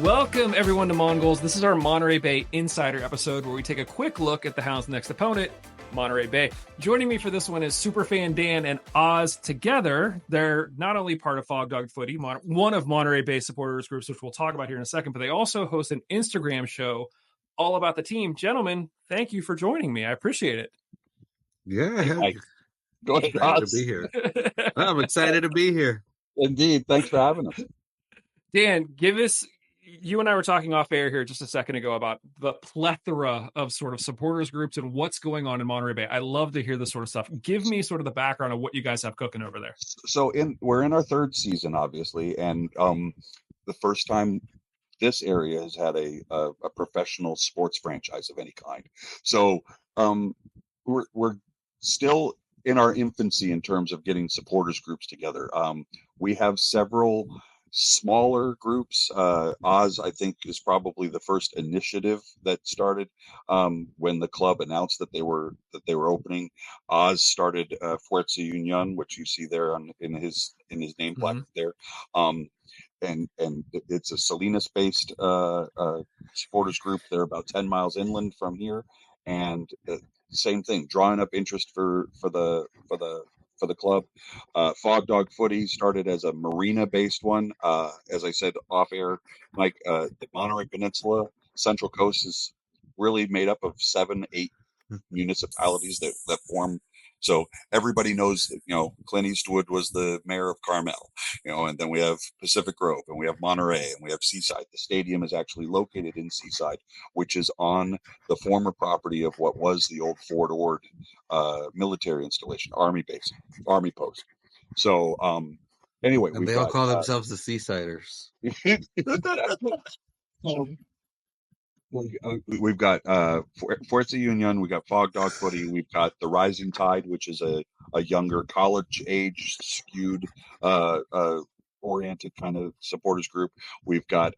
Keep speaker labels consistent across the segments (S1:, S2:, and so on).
S1: Welcome, everyone, to Mongols. This is our Monterey Bay Insider episode where we take a quick look at the Hounds' next opponent, Monterey Bay. Joining me for this one is Superfan Dan and Oz together. They're not only part of Fogdog Footy, one of Monterey Bay supporters groups, which we'll talk about here in a second, but they also host an Instagram show all about the team. Gentlemen, thank you for joining me. I appreciate it.
S2: Yeah,
S3: go ahead,
S2: Oz. To be here. I'm excited to be here.
S3: Indeed. Thanks for having us.
S1: Dan, you and I were talking off air here just a second ago about the plethora of sort of supporters groups and what's going on in Monterey Bay. I love to hear this sort of stuff. Give me sort of the background of what you guys have cooking over there.
S3: So we're in our third season, obviously, and the first time this area has had a professional sports franchise of any kind. So we're still in our infancy in terms of getting supporters groups together. We have several smaller groups. Oz, I think, is probably the first initiative that started when the club announced that they were opening. Oz started FC Union, which you see there in his name plaque there. And it's a Salinas-based supporters group. They're about 10 miles inland from here, and same thing, drawing up interest for the club. Fogdog Footy started as a marina-based one. As I said off air, Mike, the Monterey Peninsula Central Coast is really made up of 7-8 municipalities that form. So everybody knows that, Clint Eastwood was the mayor of Carmel, and then we have Pacific Grove, and we have Monterey, and we have Seaside. The stadium is actually located in Seaside, which is on the former property of what was the old Fort Ord military installation, Army base, Army post. So anyway,
S2: and they all call themselves the Seasiders.
S3: We've got FC Union, we've got Fogdog Footy, we've got the Rising Tide, which is a younger college age skewed oriented kind of supporters group. We've got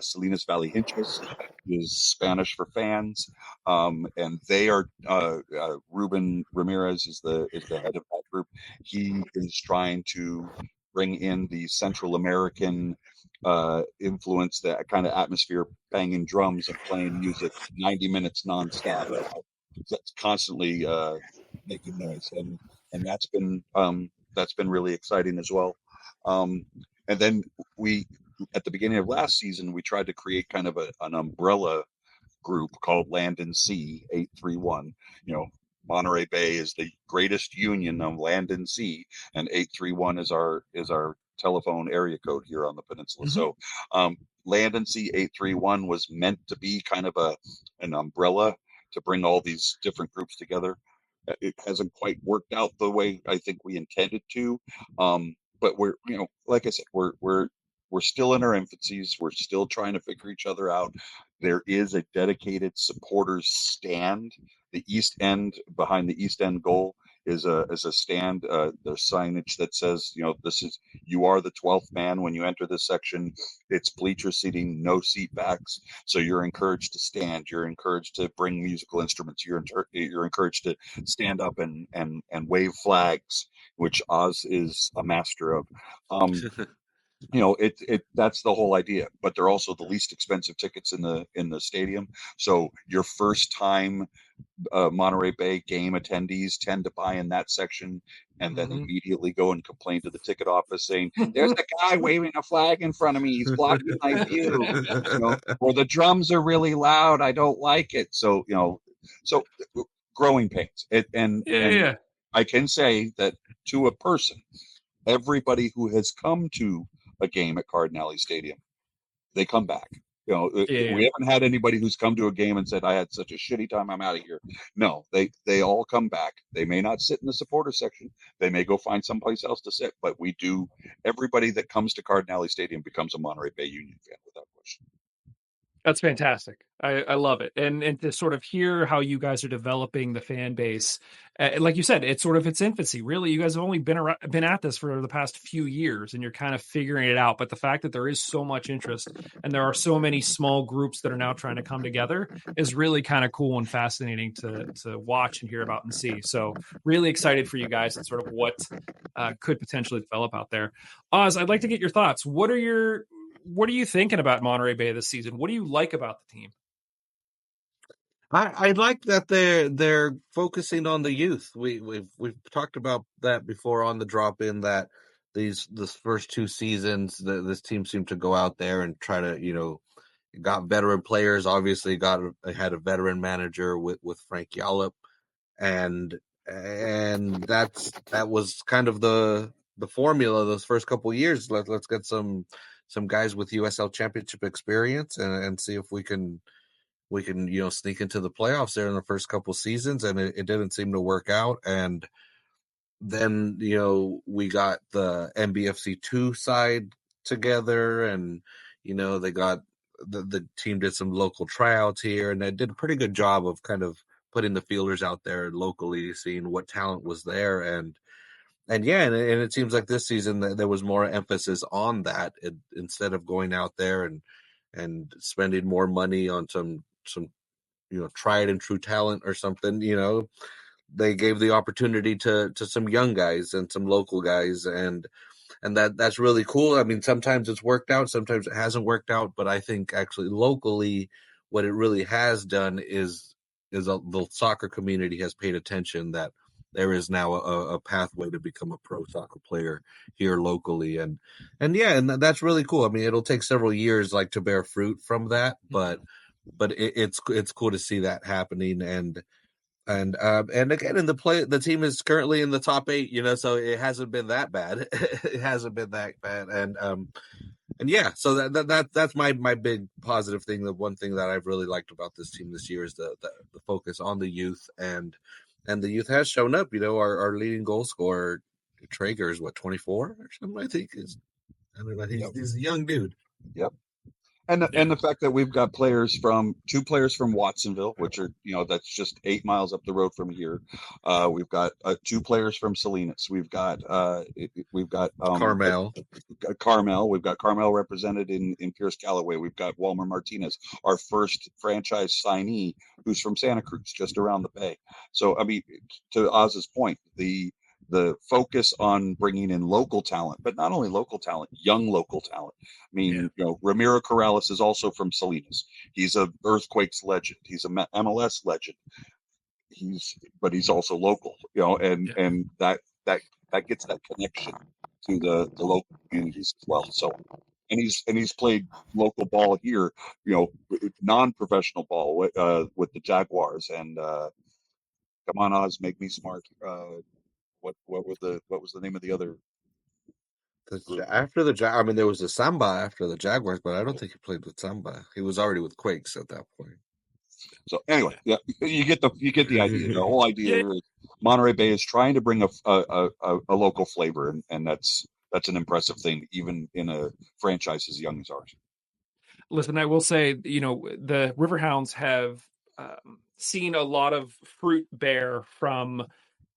S3: Salinas Valley Hinchas, is Spanish for fans, and they are Ruben Ramirez is the head of that group. He is trying to bring in the Central American influence, that kind of atmosphere, banging drums and playing music 90 minutes nonstop. That's constantly making noise, and that's been really exciting as well. And then we, at the beginning of last season, we tried to create kind of an umbrella group called Land and Sea 831. Monterey Bay is the greatest union of land and sea, and 831 is our telephone area code here on the peninsula. So Land and Sea 831 was meant to be kind of an umbrella to bring all these different groups together. It hasn't quite worked out the way I think we intended to, but we're, like I said, we're still in our infancies. We're still trying to figure each other out. There is a dedicated supporters stand. The East End, behind the East End goal, is a stand. There's signage that says, you are the 12th man when you enter this section. It's bleacher seating, no seat backs. So you're encouraged to stand. You're encouraged to bring musical instruments. You're encouraged to stand up and wave flags, which Oz is a master of. That's the whole idea, but they're also the least expensive tickets in the stadium. So your first time Monterey Bay game attendees tend to buy in that section, and then immediately go and complain to the ticket office saying, "There's a guy waving a flag in front of me. He's blocking my view." Or the drums are really loud. I don't like it. So so growing pains. And I can say that to a person, everybody who has come to a game at Cardinale Stadium, they come back. We haven't had anybody who's come to a game and said, "I had such a shitty time, I'm out of here." No, they all come back. They may not sit in the supporter section. They may go find someplace else to sit, but we do. Everybody that comes to Cardinale Stadium becomes a Monterey Bay Union fan without question.
S1: That's fantastic. I love it. And to sort of hear how you guys are developing the fan base, like you said, it's sort of its infancy. Really, you guys have only been at this for the past few years, and you're kind of figuring it out. But the fact that there is so much interest and there are so many small groups that are now trying to come together is really kind of cool and fascinating to watch and hear about and see. So really excited for you guys and sort of what could potentially develop out there. Oz, I'd like to get your thoughts. What are your what are you thinking about Monterey Bay this season? What do you like about the team?
S2: I like that they're focusing on the youth. We've talked about that before on the drop in, that this first 2 seasons this team seemed to go out there and try to, got veteran players. Obviously, had a veteran manager with Frank Yallop, and that was kind of the formula those first couple of years. Let's get some guys with USL Championship experience and see if we can sneak into the playoffs there in the first couple seasons, and it didn't seem to work out. And then we got the NBFC2 side together, and they got the team did some local tryouts here, and they did a pretty good job of kind of putting the feelers out there locally, seeing what talent was there. And yeah, and it seems like this season that there was more emphasis on that, instead of going out there and spending more money on some tried and true talent or something. They gave the opportunity to some young guys and some local guys, and that's really cool. I mean, sometimes it's worked out, sometimes it hasn't worked out, but I think actually locally, what it really has done is the soccer community has paid attention that there is now a pathway to become a pro soccer player here locally, and yeah, and that's really cool. I mean, it'll take several years to bear fruit from that, but it's cool to see that happening. And again, in the team is currently in the top 8, so it hasn't been that bad. It hasn't been that bad. And yeah, so that's my big positive thing. The one thing that I've really liked about this team this year is the focus on the youth, and the youth has shown up. Our leading goal scorer, Traeger, is 24 or something, I think. He's a young dude.
S3: Yep. And the fact that we've got two players from Watsonville, which are, that's just 8 miles up the road from here. We've got 2 players from Salinas. We've got
S2: Carmel.
S3: Carmel. We've got Carmel represented in Pierce Callaway. We've got Walmer Martinez, our first franchise signee, who's from Santa Cruz, just around the bay. So, I mean, to Oz's point, the focus on bringing in local talent, but not only local talent, young local talent. I mean, Ramiro Corrales is also from Salinas. He's a Earthquakes legend. He's a MLS legend. He's also local, and that gets that connection to the local communities as well. So, and he's played local ball here, non-professional ball with the Jaguars. And come on, Oz, make me smart. What was the name of the other group?
S2: After I mean, there was a Samba after the Jaguars, but I don't think he played with Samba. He was already with Quakes at that point.
S3: So anyway, yeah, you get the idea. The whole idea
S1: Yeah.
S3: is Monterey Bay is trying to bring a local flavor, and that's an impressive thing, even in a franchise as young as ours.
S1: Listen, I will say, the Riverhounds have seen a lot of fruit bear from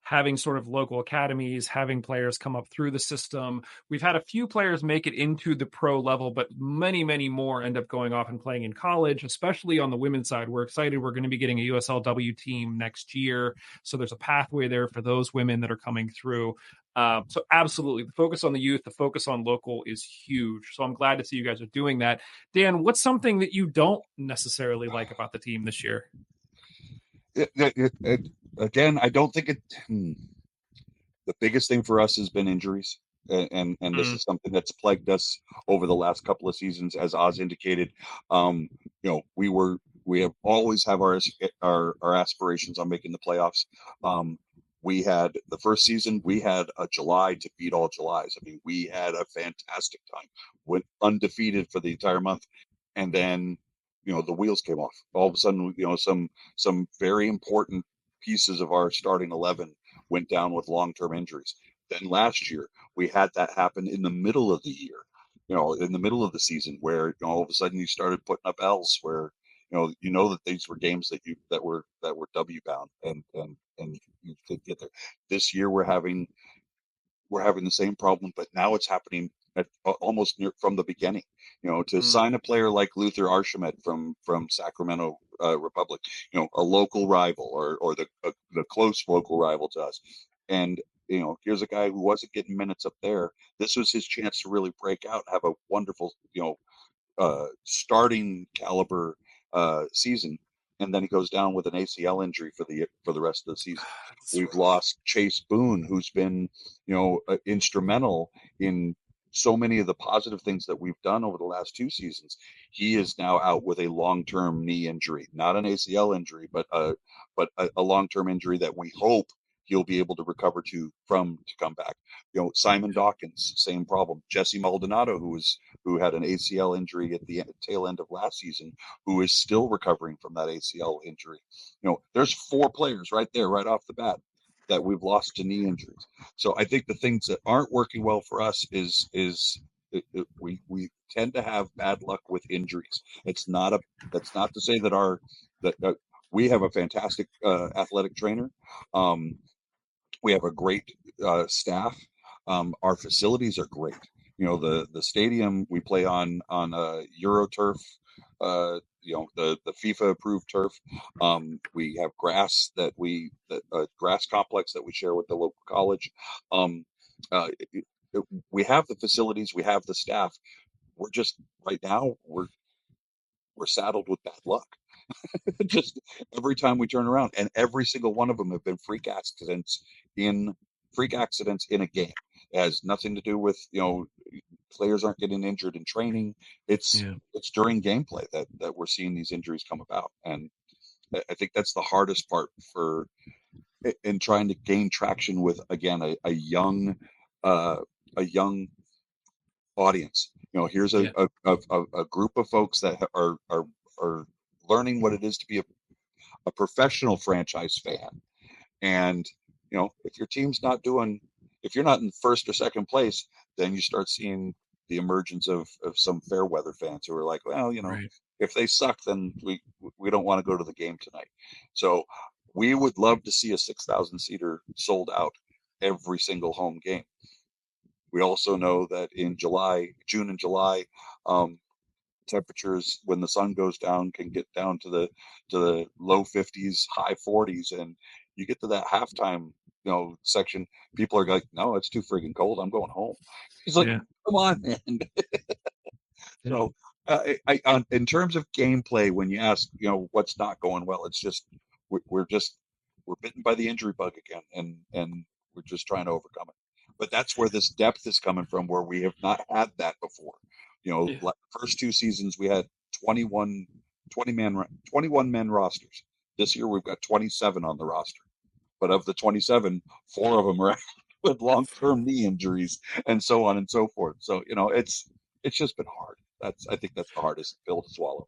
S1: having sort of local academies, having players come up through the system. We've had a few players make it into the pro level, but many, many more end up going off and playing in college, especially on the women's side. We're excited. We're going to be getting a USLW team next year. So there's a pathway there for those women that are coming through. So absolutely, the focus on the youth, the focus on local is huge. So I'm glad to see you guys are doing that. Dan, what's something that you don't necessarily like about the team this year?
S3: Again, I don't think the biggest thing for us has been injuries. And this is something that's plagued us over the last couple of seasons, as Oz indicated. We have always have our aspirations on making the playoffs. We had the first season, we had a July to beat all Julys. I mean, we had a fantastic time, went undefeated for the entire month, and then the wheels came off. All of a sudden, some very important pieces of our starting 11 went down with long-term injuries. Then last year, we had that happen in the middle of the year, in the middle of the season, where all of a sudden you started putting up L's, where that these were games that were W bound, and you could get there. This year we're having the same problem, but now it's happening at almost from the beginning. To sign a player like Luther Archimet from Sacramento Republic, a local rival or the close local rival to us, and here's a guy who wasn't getting minutes up there. This was his chance to really break out, have a wonderful, starting caliber season, and then he goes down with an ACL injury for the rest of the season. We've lost Chase Boone, who's been, instrumental in so many of the positive things that we've done over the last 2 seasons. He is now out with a long-term knee injury, not an ACL injury, but a long-term injury that we hope he'll be able to recover to come back. Simon Dawkins, same problem. Jesse Maldonado, who had an ACL injury at the tail end of last season, who is still recovering from that ACL injury. There's 4 players right there, right off the bat, that we've lost to knee injuries. So I think the things that aren't working well for us is we tend to have bad luck with injuries. That's not to say that we have a fantastic athletic trainer. We have a great staff. Our facilities are great. The stadium we play on EuroTurf, the FIFA approved turf. We have grass grass complex that we share with the local college. We have the facilities, we have the staff. We're just right now we're saddled with bad luck. Just every time we turn around, and every single one of them have been freak accidents in a game. It has nothing to do with players aren't getting injured in training. It's during gameplay that we're seeing these injuries come about, and I think that's the hardest part in trying to gain traction with, again, a young audience. Here's a group of folks that are learning what it is to be a professional franchise fan. And, if your team's if you're not in first or second place, then you start seeing the emergence of some fair weather fans who are like, well,
S1: right.
S3: If they suck, then we don't want to go to the game tonight. So we would love to see a 6,000 seater sold out every single home game. We also know that in June and July, temperatures when the sun goes down can get down to the low 50s, high 40s, and you get to that halftime section, people are like, no, it's too friggin' cold, I'm going home. He's like, come on, man. So in terms of gameplay, when you ask what's not going well, it's just we're bitten by the injury bug again, and we're just trying to overcome it. But that's where this depth is coming from, where we have not had that before. First 2 seasons we had 21 men rosters. This year we've got 27 on the roster. But of the 27, 4 of them are with long-term knee injuries and so on and so forth. So, it's just been hard. I think that's the hardest pill to swallow.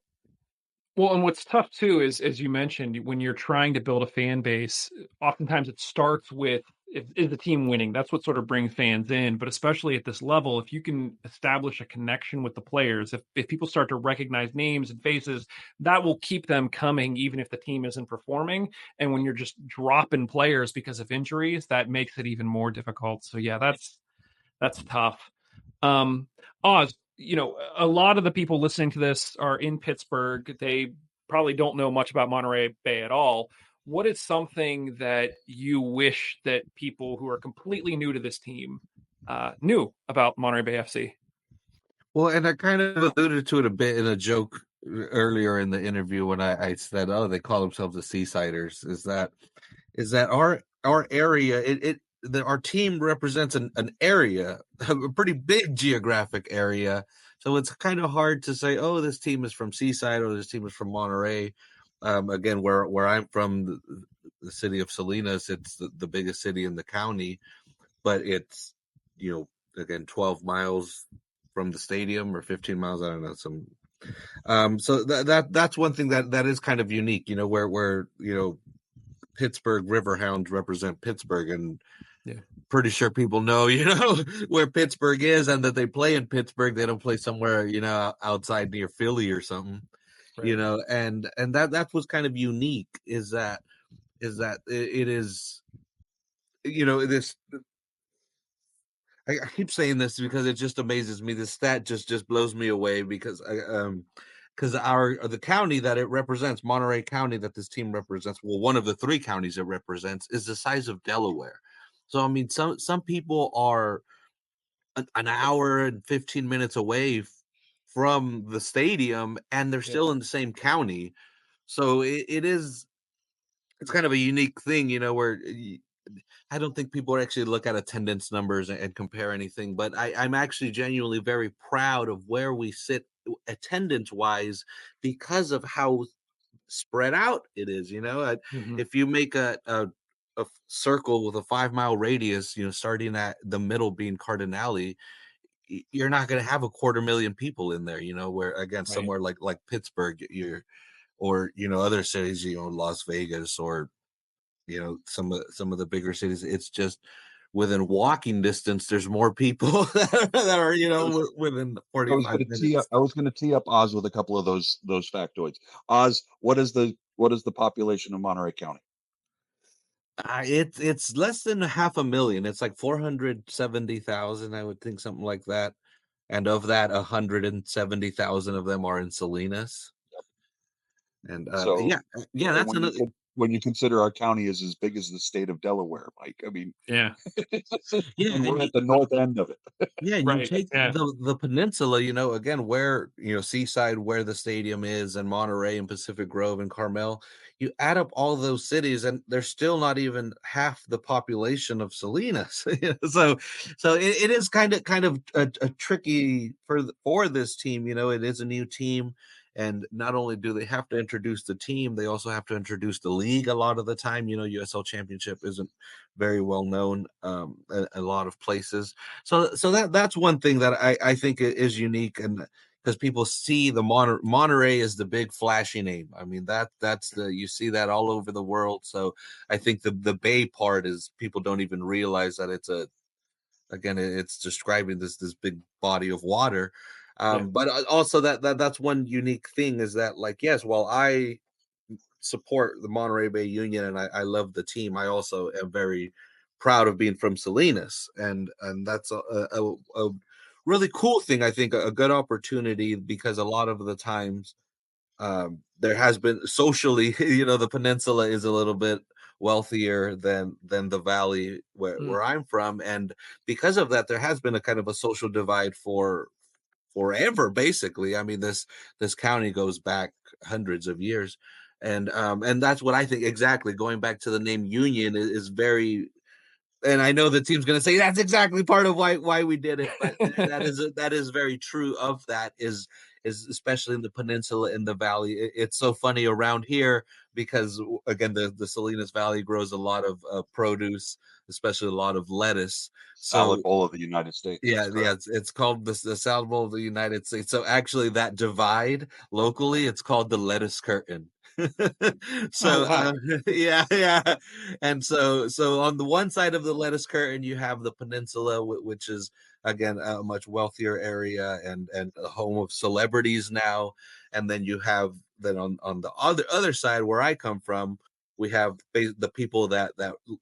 S1: Well, and what's tough too is, as you mentioned, when you're trying to build a fan base, oftentimes it starts with, is the team winning? That's what sort of brings fans in. But especially at this level, if you can establish a connection with the players, if people start to recognize names and faces, that will keep them coming, even if the team isn't performing. And when you're just dropping players because of injuries, that makes it even more difficult. So yeah, that's tough. Oz, a lot of the people listening to this are in Pittsburgh. They probably don't know much about Monterey Bay at all. What is something that you wish that people who are completely new to this team knew about Monterey Bay FC?
S2: Well, and I kind of alluded to it a bit in a joke earlier in the interview when I said, "Oh, they call themselves the Seasiders." Is that our area? Our team represents an area, a pretty big geographic area. So it's kind of hard to say, "Oh, this team is from Seaside," or "This team is from Monterey." Again, where I'm from, the city of Salinas, it's the biggest city in the county, but it's again 12 miles from the stadium, or 15 miles. I don't know. So that's one thing that is kind of unique. Where Pittsburgh Riverhounds represent Pittsburgh, and pretty sure people know where Pittsburgh is, and that they play in Pittsburgh. They don't play somewhere outside near Philly or something.
S1: Right.
S2: And that was kind of unique. Is that it is this. I keep saying this because it just amazes me. This stat just blows me away because the county that it represents, Monterey County, that this team represents, well, one of the 3 counties it represents, is the size of Delaware. So I mean, some people are an hour and 15 minutes away from the stadium, and they're
S1: Yeah.
S2: still in the same county. So it's kind of a unique thing, where I don't think people actually look at attendance numbers and compare anything, but I'm actually genuinely very proud of where we sit attendance wise because of how spread out it is.
S1: Mhm.
S2: If you make a circle with a 5 mile radius, starting at the middle being Cardinale, you're not going to have 250,000 people in there. Where again,
S1: Right.
S2: somewhere like Pittsburgh, or other cities, Las Vegas, or some of the bigger cities, it's just within walking distance there's more people that are within
S3: I was
S2: 45
S3: going to tee up.
S2: minutes.
S3: I was going to tee up Oz with a couple of those factoids. Oz, what is the population of Monterey County?
S2: It's less than 500,000. It's like 470,000, I would think, something like that. And of that, 170,000 of them are in Salinas. And
S3: So,
S2: yeah,
S3: and
S2: that's another.
S3: when you consider our county is as big as the state of Delaware, Mike, I mean,
S1: Yeah.
S2: Yeah,
S3: and we're
S2: and
S3: at the north end of it.
S2: yeah, and you
S1: Right.
S2: take
S1: Yeah.
S2: the peninsula, again, where, Seaside, where the stadium is, and Monterey and Pacific Grove and Carmel, you add up all those cities, and they're still not even half the population of Salinas. So it is kind of a tricky for this team. It is a new team, and not only do they have to introduce the team, they also have to introduce the league a lot of the time. USL Championship isn't very well known a lot of places. So that's one thing that I think is unique, and because people see the Monterey is the big flashy name. I mean, that's you see that all over the world. So I think the Bay part is people don't even realize that it's describing this big body of water.
S1: Yeah.
S2: But also that's one unique thing is that, like, yes, while I support the Monterey Bay Union and I love the team, I also am very proud of being from Salinas, and that's a really cool thing. I think a good opportunity, because a lot of the times there has been socially, the peninsula is a little bit wealthier than the valley
S1: Mm.
S2: where I'm from, and because of that, there has been a kind of a social divide for forever, basically. I mean, this county goes back hundreds of years, and that's what I think. Exactly, going back to the name Union is very. And I know the team's going to say that's exactly part of why we did it, but that is very true. Of that is especially in the peninsula, in the valley. It's so funny around here because, again, the Salinas Valley grows a lot of produce, especially a lot of lettuce.
S3: Salad
S2: So
S3: bowl of the United States.
S2: yeah,
S3: That's
S2: yeah,
S3: correct.
S2: it's called the South Bowl of the United States. So actually, that divide locally, it's called the lettuce curtain.
S1: Oh
S2: So
S1: wow.
S2: yeah, yeah, and so on the one side of the lettuce curtain, you have the peninsula, which is again a much wealthier area and a home of celebrities now, and then you have then on the other side where I come from, we have the people that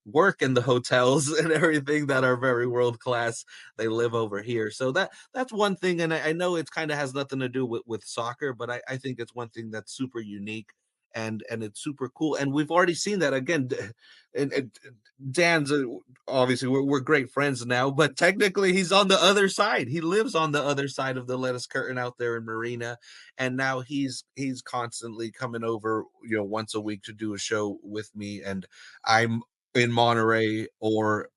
S2: work in the hotels and everything that are very world class. They live over here, so that's one thing. And I know it kind of has nothing to do with soccer, but I think it's one thing that's super unique, and it's super cool. And we've already seen that again. And Dan's obviously we're great friends now, but technically he's on the other side. He lives on the other side of the lettuce curtain out there in Marina, and now he's constantly coming over, once a week to do a show with me, and I'm in Monterey or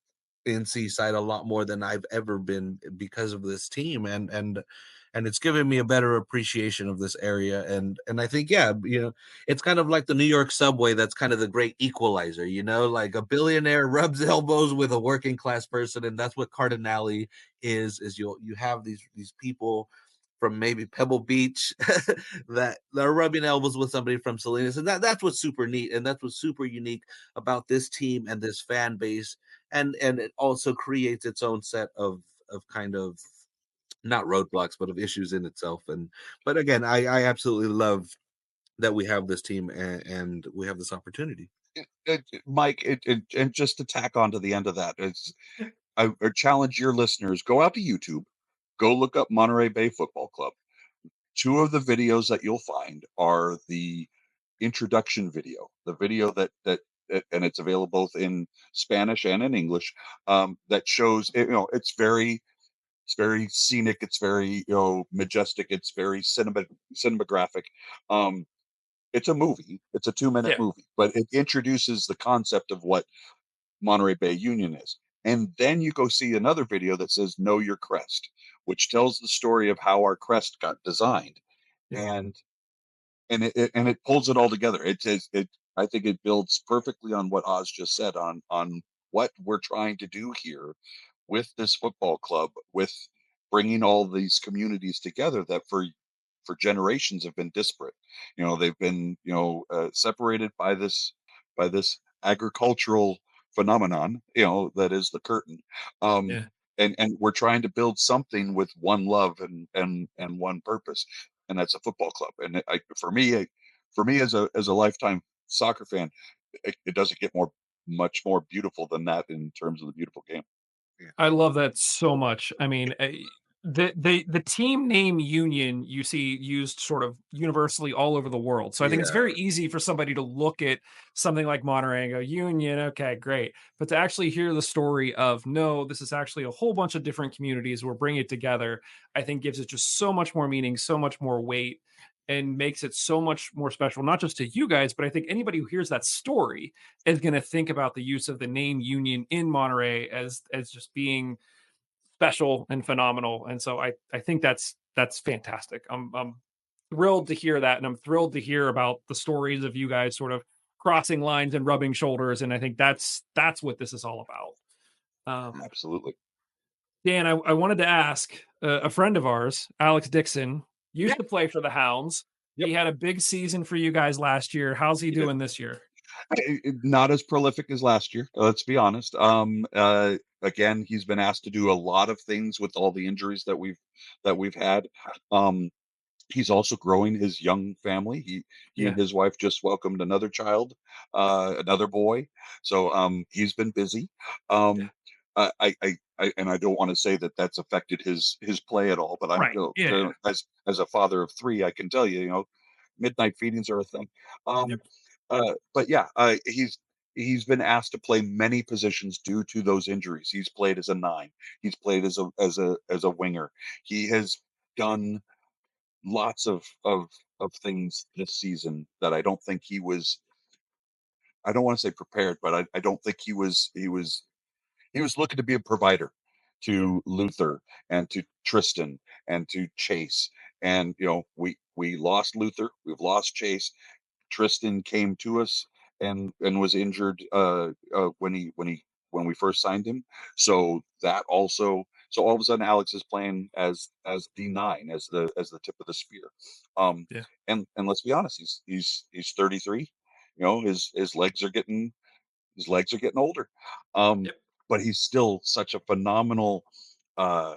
S2: in Seaside a lot more than I've ever been because of this team, and it's given me a better appreciation of this area. And I think, yeah, it's kind of like the New York subway. That's kind of the great equalizer, like a billionaire rubs elbows with a working class person, and that's what Cardinale is you have these people from maybe Pebble Beach that are rubbing elbows with somebody from Salinas, and that's what's super neat, and that's what's super unique about this team and this fan base. And it also creates its own set of kind of, not roadblocks, but of issues in itself. But again, I absolutely love that we have this team, and we have this opportunity.
S3: Mike, and just to tack on to the end of that, I challenge your listeners, go out to YouTube, go look up Monterey Bay Football Club. Two of the videos that you'll find are the introduction video, the video that and it's available both in Spanish and in English. That shows, it's very scenic. It's very, majestic. It's very cinematographic. Um, it's a movie. It's a 2-minute
S1: Yeah.
S3: movie, but it introduces the concept of what Monterey Bay Union is. And then you go see another video that says "Know Your Crest," which tells the story of how our crest got designed,
S1: Yeah.
S3: and it pulls it all together. I think it builds perfectly on what Oz just said on what we're trying to do here with this football club, with bringing all these communities together that for generations have been disparate. They've been separated by this agricultural phenomenon, that is the curtain. Um,
S1: Yeah.
S3: and we're trying to build something with one love and one purpose, and that's a football club. And for me as a lifetime soccer fan, it doesn't get much more beautiful than that in terms of the beautiful game.
S2: Yeah.
S1: I love that so much. I mean, the team name Union you see used sort of universally all over the world. So I think it's
S2: Yeah.
S1: very easy for somebody to look at something like Monterey and go, Union, okay, great. But to actually hear the story of, no, this is actually a whole bunch of different communities, we're bringing it together, I think gives it just so much more meaning, so much more weight, and makes it so much more special, not just to you guys, but I think anybody who hears that story is going to think about the use of the name Union in Monterey as just being special and phenomenal. And so I think that's fantastic. I'm thrilled to hear that, and I'm thrilled to hear about the stories of you guys sort of crossing lines and rubbing shoulders. And I think that's what this is all about.
S3: Absolutely.
S1: Dan, I wanted to ask a friend of ours, Alex Dixon, used to play for the Hounds.
S3: Yep.
S1: He had a big season for you guys last year. How's he
S3: He did.
S1: doing this year?
S3: Not as prolific as last year, let's be honest. Again, he's been asked to do a lot of things with all the injuries that we've had. He's also growing his young family. He
S1: Yeah,
S3: and his wife just welcomed another child, another boy. So he's been busy.
S1: yeah,
S3: Um, and I don't want to say that that's affected his play at all, but I'm,
S1: right. Yeah,
S3: as a father of three, I can tell you, midnight feedings are a thing.
S1: yep,
S3: Um, but yeah, he's been asked to play many positions due to those injuries. He's played as a nine. He's played as a winger. He has done lots of things this season that I don't think he was. I don't want to say prepared, but I don't think he was looking to be a provider
S1: yeah,
S3: to Luther and to Tristan and to Chase. And we lost Luther, we've lost Chase. Tristan came to us and was injured when we first signed him. So that also, so all of a sudden Alex is playing as D9, as the tip of the spear. Um,
S1: yeah,
S3: and let's be honest, he's 33. His legs are getting older. Um,
S1: yep,
S3: but he's still such a phenomenal uh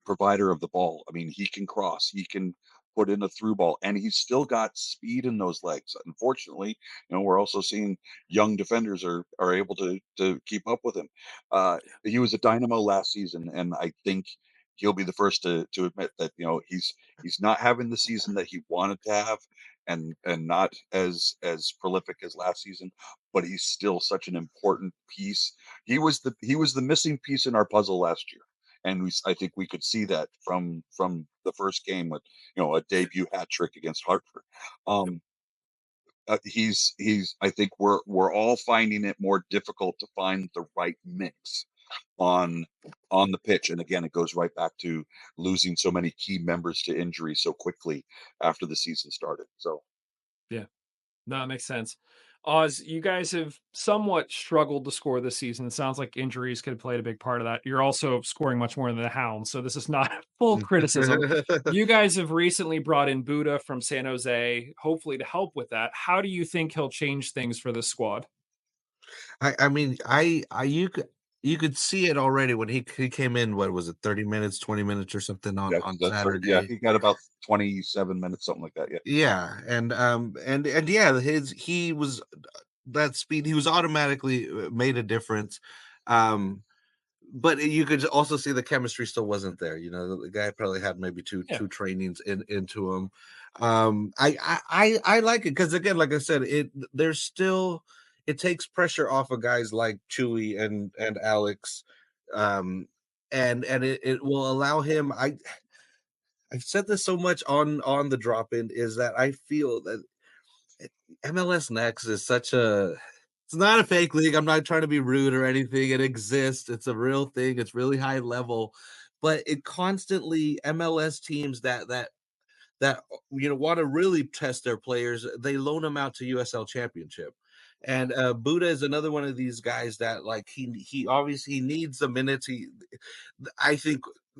S3: provider of the ball. I mean, he can cross, he can put in a through ball, and he's still got speed in those legs. Unfortunately, we're also seeing young defenders are able to keep up with him. He was a dynamo last season, and I think he'll be the first to admit that he's not having the season that he wanted to have, and not as prolific as last season, but he's still such an important piece. He was the missing piece in our puzzle last year, and I think we could see that from the first game with a debut hat trick against Hartford.
S1: yep.
S3: Um, he's I think we're all finding it more difficult to find the right mix on the pitch, and again, it goes right back to losing so many key members to injury so quickly after the season started. So
S1: Yeah. No, it makes sense. Oz, you guys have somewhat struggled to score this season. It sounds like injuries could have played a big part of that. You're also scoring much more than the Hounds, so this is not full criticism. You guys have recently brought in Buddha from San Jose, hopefully to help with that. How do you think he'll change things for this squad?
S2: I mean, you could see it already when he came in. What was it, 30 minutes, 20 minutes or something on
S3: yeah,
S2: on
S3: that's right. Yeah,
S2: Saturday?
S3: he got about 27 minutes, something like that. Yeah.
S2: Yeah, and yeah, he was that speed. He was automatically made a difference. Um, but you could also see the chemistry still wasn't there. The guy probably had maybe two
S1: Yeah,
S2: two trainings into him. I like it because, again, like I said, there's still it takes pressure off of guys like Chewy and Alex, and it will allow him. I've said this so much on the drop in is that I feel that MLS Next is such a. It's not a fake league. I'm not trying to be rude or anything. It exists. It's a real thing. It's really high level, but it constantly MLS teams that want to really test their players, they loan them out to USL Championship. And Buddha is another one of these guys that like he obviously needs the minutes. I think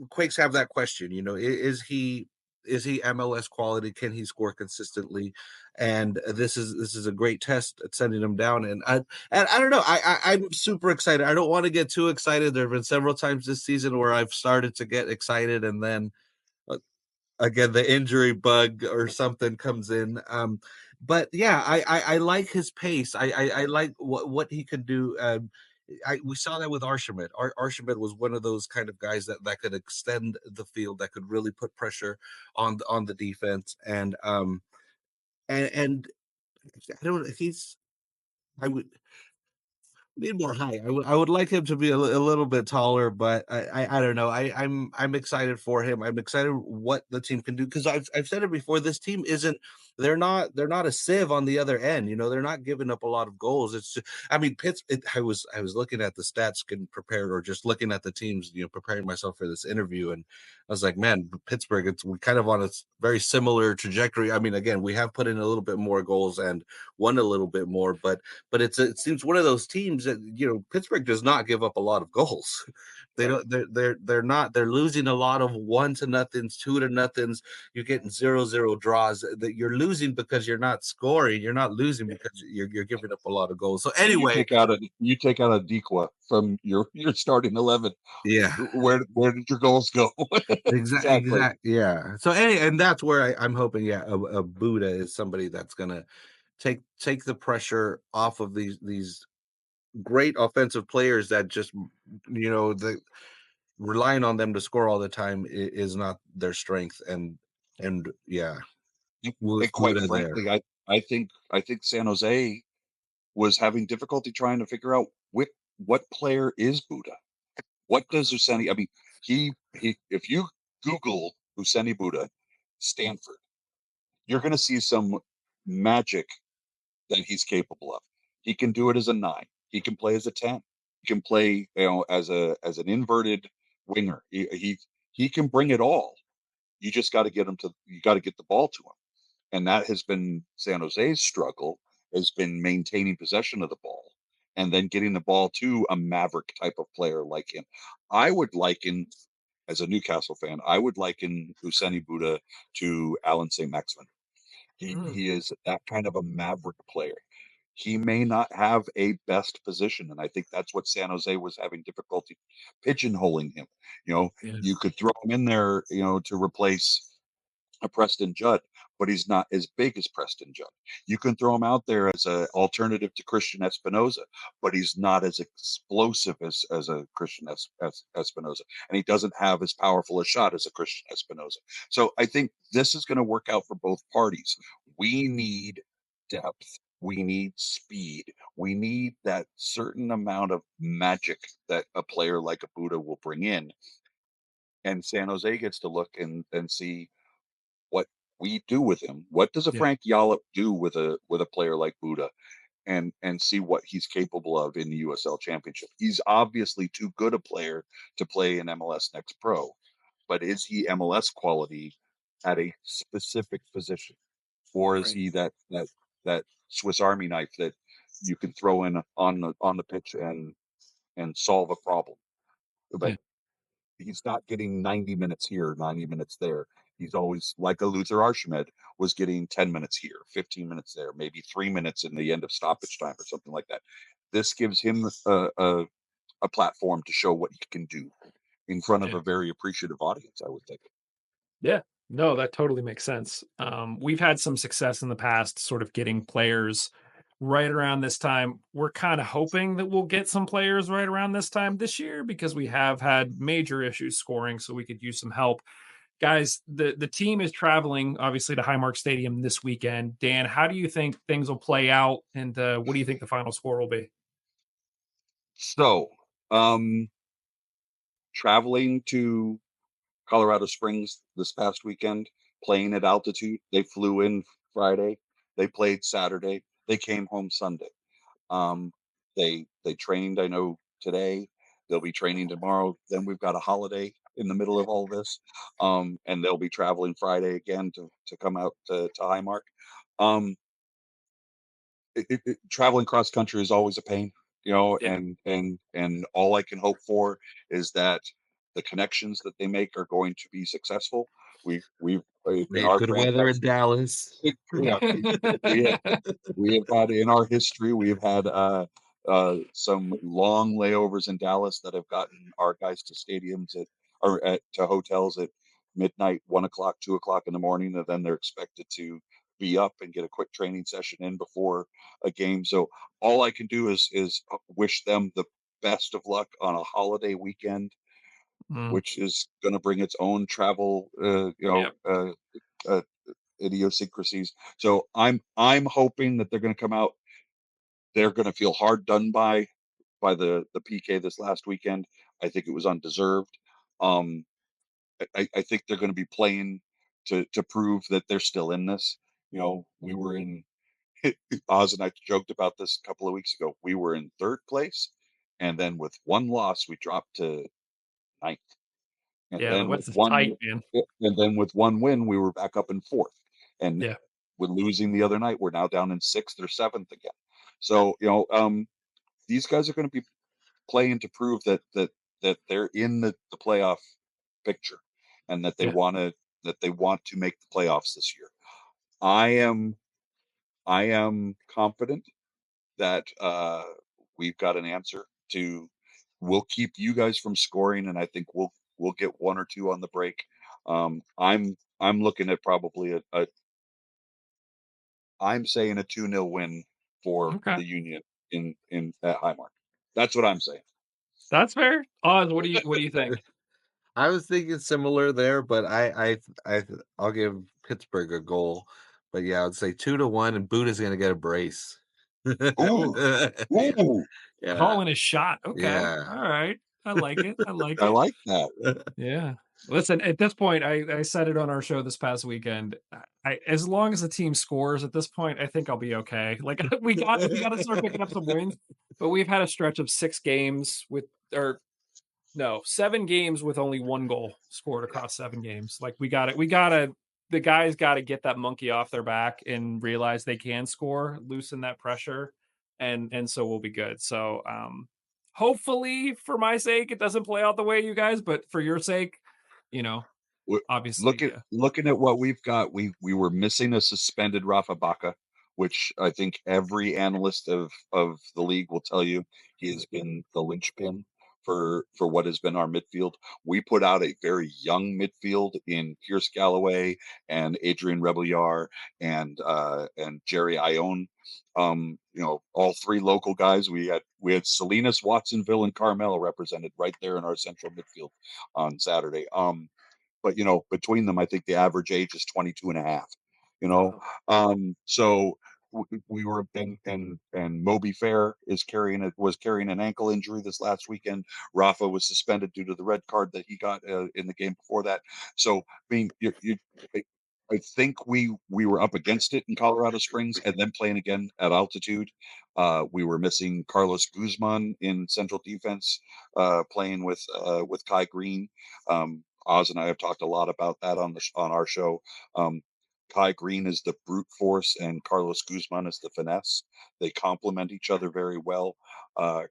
S2: Quakes have that question. Is he MLS quality? Can he score consistently? And this is a great test at sending him down. And I don't know. I'm super excited. I don't want to get too excited. There have been several times this season where I've started to get excited and then again the injury bug or something comes in. But yeah, I like his pace. I like what he can do. We saw that with Archibald. Archibald was one of those kind of guys that could extend the field, that could really put pressure on the defense. And I don't. I would need more height. I would like him to be a little bit taller, but I don't know. I'm excited for him. I'm excited what the team can do because I've said it before. This team isn't. They're not a sieve on the other end. They're not giving up a lot of goals. It's just, I mean, I was looking at the stats, getting prepared, or just looking at the teams. Preparing myself for this interview, and I was like, man, Pittsburgh. We're kind of on a very similar trajectory. I mean, again, we have put in a little bit more goals and won a little bit more, but it seems one of those teams that Pittsburgh does not give up a lot of goals. They don't. They're losing a lot of 1-0, 2-0. You're getting 0-0 draws. That you're losing because you're not scoring. You're not losing because you're giving up a lot of goals. So anyway,
S3: you take out a Dequa from your starting 11.
S2: Yeah.
S3: Where did your goals go?
S2: Exactly. Yeah. So and that's where I'm hoping. Yeah, a Buddha is somebody that's gonna take the pressure off of these great offensive players that just the relying on them to score all the time is not their strength. And yeah,
S3: and quite frankly, I think San Jose was having difficulty trying to figure out what player is Buddha. What does Husseini? I mean, he if you Google Husseini Buddha, Stanford, you're going to see some magic that he's capable of. He can do it as a 9. He can play as a 10. He can play, as an inverted winger. He can bring it all. You just got to get the ball to him. And that has been San Jose's struggle, has been maintaining possession of the ball and then getting the ball to a maverick type of player like him. I would liken, as a Newcastle fan, I would liken Husseini Buddha to Alan St. Maximin. He is that kind of a maverick player. He may not have a best position, and I think that's what San Jose was having difficulty pigeonholing him. You could throw him in there, to replace a Preston Judd, but he's not as big as Preston Judd. You can throw him out there as an alternative to Christian Espinoza, but he's not as explosive as a Christian Espinoza, and he doesn't have as powerful a shot as a Christian Espinoza. So I think this is going to work out for both parties. We need depth. We need speed. We need that certain amount of magic that a player like a Buddha will bring in. And San Jose gets to look and see what we do with him. What does a Frank Yallop do with a player like Buddha, and see what he's capable of in the USL Championship? He's obviously too good a player to play in MLS Next Pro, but is he MLS quality at a specific position, or is he that Swiss Army knife that you can throw in on the pitch and solve a problem? But he's not getting 90 minutes here, 90 minutes there. He's always, like a Luther Archibald, was getting 10 minutes here, 15 minutes there, maybe 3 minutes in the end of stoppage time or something like that. This gives him a platform to show what he can do in front of a very appreciative audience, I would think.
S1: Yeah, no, that totally makes sense. We've had some success in the past sort of getting players right around this time. We're kind of hoping that we'll get some players right around this time this year because we have had major issues scoring, so we could use some help. guys, the team is traveling obviously to Highmark Stadium this weekend. Dan, how do you think things will play out, and what do you think the final score will be?
S3: So, traveling to Colorado Springs this past weekend, playing at altitude. They flew in Friday, they played Saturday, they came home Sunday. Um, they trained, I know, today. They'll be training tomorrow. Then we've got a holiday in the middle of all this, and they'll be traveling Friday again to come out to Highmark. Um, Traveling cross country is always a pain,
S1: Yeah.
S3: and all I can hope for is that the connections that they make are going to be successful. We've
S2: We
S3: in
S2: had
S3: our
S2: good weather in
S3: franchise,
S2: Dallas.
S3: yeah, we have had in our history, we have had some long layovers in Dallas that have gotten our guys to stadiums to hotels at midnight, 1 o'clock, 2 o'clock in the morning, and then they're expected to be up and get a quick training session in before a game. So all I can do is wish them the best of luck on a holiday weekend,
S1: Mm,
S3: which is going to bring its own travel,
S1: yep.
S3: uh, idiosyncrasies. So I'm hoping that they're going to come out. They're going to feel hard done by the PK this last weekend. I think it was undeserved. Um, I think they're going to be playing to prove that they're still in this. We were in Oz and I joked about this a couple of weeks ago. We were in third place, and then with one loss, we dropped to ninth. And
S1: Yeah, the
S3: then with
S1: West is
S3: one
S1: tight, man.
S3: and then with one win, we were back up in fourth. And
S1: Yeah.
S3: with losing the other night, we're now down in sixth or seventh again. So, these guys are going to be playing to prove that they're in the playoff picture, and
S1: Yeah.
S3: that they want to make the playoffs this year. I am I am confident that we've got an answer to. We'll keep you guys from scoring, and I think we'll get one or two on the break. I'm looking at probably I'm saying a 2-0 win for
S1: Okay.
S3: the Union in at Highmark. That's what I'm saying.
S1: That's fair. Oz, what do you think?
S2: I was thinking similar there, but I'll give Pittsburgh a goal. But yeah, I would say 2-1, and Buda's gonna get a brace.
S3: Ooh,
S2: Yeah,
S3: ooh,
S2: yeah,
S1: Calling a shot. Okay.
S2: yeah.
S1: All right. I like it. I like
S3: I
S1: it.
S3: like that.
S1: Yeah. Listen, at this point, I said it on our show this past weekend. As long as the team scores at this point, I think I'll be okay. Like we got to start picking up some wins, but we've had a stretch of 6 games with or no, 7 games with only 1 goal scored across 7 games. Like we got to the guys got to get that monkey off their back and realize they can score, loosen that pressure, and so we'll be good. So hopefully for my sake it doesn't play out the way you guys, but for your sake, you know,
S3: W-
S1: obviously, yeah.
S3: Looking at what we've got, we were missing a suspended Rafa Baca, which I think every analyst of the league will tell you he has been the linchpin for what has been our midfield. We put out a very young midfield in Pierce Galloway and Adrian Rebelliar and Jerry Ione. All three local guys. We had Salinas, Watsonville, and Carmel represented right there in our central midfield on Saturday. But between them, I think the average age is 22 and a half.
S1: Wow.
S3: So we were and Moby Fair was carrying an ankle injury this last weekend. Rafa was suspended due to the red card that he got in the game before that. So I mean, I think we were up against it in Colorado Springs, and then playing again at altitude. We were missing Carlos Guzman in central defense, playing with Kai Green. Oz and I have talked a lot about that on our show. Um, Kai Green is the brute force, and Carlos Guzman is the finesse. They complement each other very well.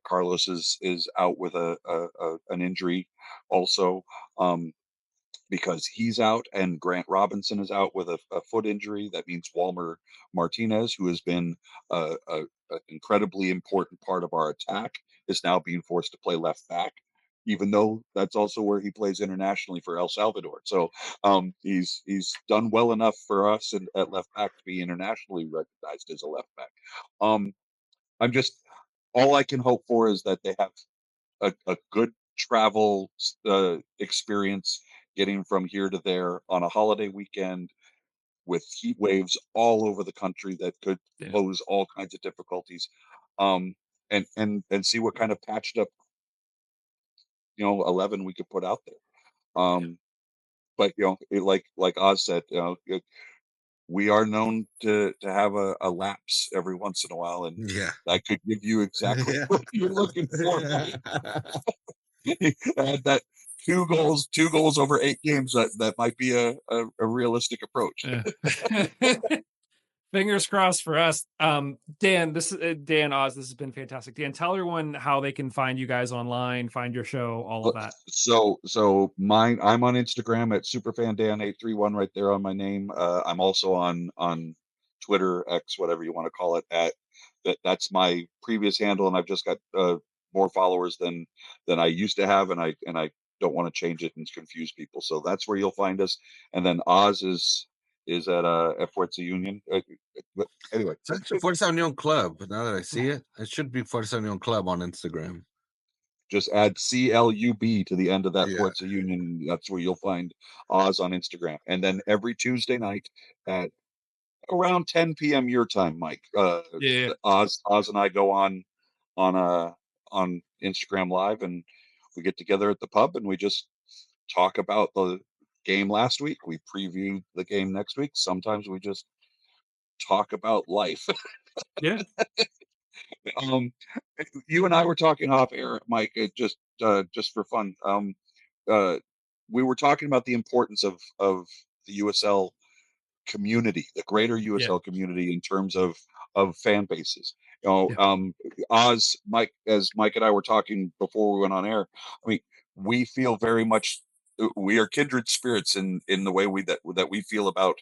S3: Carlos is out with an injury, also. Because he's out and Grant Robinson is out with a foot injury. That means Walmer Martinez, who has been an incredibly important part of our attack, is now being forced to play left back, even though that's also where he plays internationally for El Salvador. So he's done well enough for us at left back to be internationally recognized as a left back. Um, I'm just all I can hope for is that they have a good travel experience getting from here to there on a holiday weekend with heat waves all over the country that could pose all kinds of difficulties, and see what kind of patched up 11 we could put out there. But like Oz said, we are known to have a lapse every once in a while, and I could give you exactly what you're looking for. And that two goals over 8 games, that might be a realistic approach.
S1: Fingers crossed for us. Dan, this is Dan Oz. This has been fantastic. Dan, tell everyone how they can find you guys online, find your show, all of that.
S3: So I'm on Instagram at superfandan831 right there on my name. I'm also on Twitter, X, whatever you want to call it. That's my previous handle, and I've just got more followers than I used to have, and I don't want to change it and confuse people. So that's where you'll find us. And then Oz is at Fuerza Union. But anyway,
S2: it's actually Fuerza Union Club. But now that I see it, it should be Fuerza Union Club on Instagram.
S3: Just add CLUB to the end of that Fuerza Union. That's where you'll find Oz on Instagram. And then every Tuesday night at around 10 p.m. your time, Mike. Oz and I go on Instagram Live, and we get together at the pub and we just talk about the game last week. We preview the game next week. Sometimes we just talk about life.
S1: Yeah.
S3: You and I were talking off air, Mike, just for fun. We were talking about the importance of the USL community, the greater USL community, in terms of fan bases. Oz, Mike, as Mike and I were talking before we went on air, I mean, we feel very much we are kindred spirits in the way that we feel about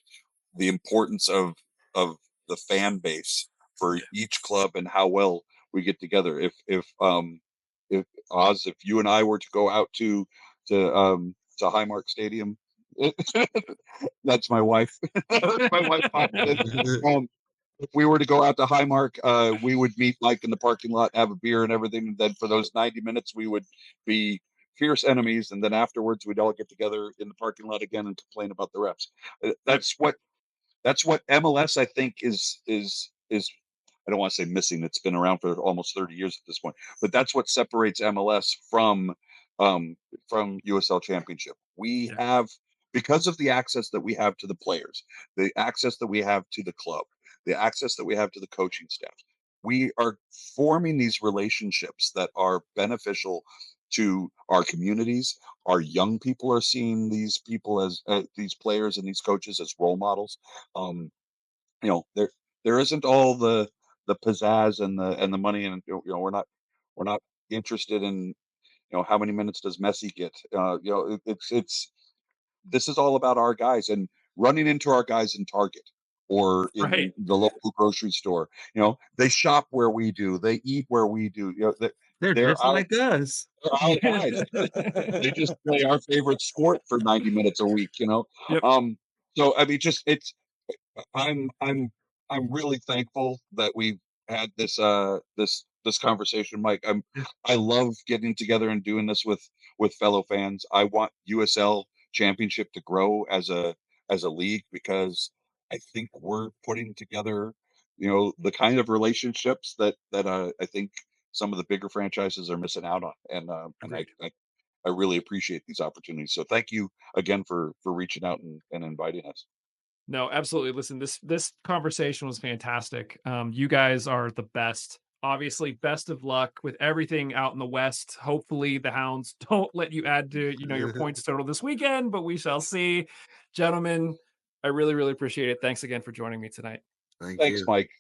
S3: the importance of the fan base for each club and how well we get together. If Oz, if you and I were to go out to Highmark Stadium, that's my wife. My wife. If we were to go out to Highmark, we would meet Mike in the parking lot, have a beer and everything. And then for those 90 minutes, we would be fierce enemies. And then afterwards, we'd all get together in the parking lot again and complain about the refs. That's what MLS, I think, is I don't want to say missing. It's been around for almost 30 years at this point, but that's what separates MLS from USL Championship. We have, because of the access that we have to the players, the access that we have to the club, the access that we have to the coaching staff, we are forming these relationships that are beneficial to our communities. Our young people are seeing these people as these players and these coaches as role models. There isn't all the pizzazz and the money, and we're not interested in how many minutes does Messi get. It's this is all about our guys and running into our guys in Target or in the local grocery store. They shop where we do, they eat where we do.
S2: They're just like us.
S3: They're our guys. They just play our favorite sport for 90 minutes a week. So I mean, I'm really thankful that we've had this conversation, Mike. I love getting together and doing this with fellow fans. I want USL Championship to grow as a league, because I think we're putting together the kind of relationships that I think some of the bigger franchises are missing out on, and I really appreciate these opportunities. So thank you again for reaching out and inviting us.
S1: No, absolutely. Listen, this conversation was fantastic. You guys are the best. Obviously, best of luck with everything out in the West. Hopefully the Hounds don't let you add to, your points total this weekend, but we shall see. Gentlemen, I really, really appreciate it. Thanks again for joining me tonight.
S3: Thanks, Mike.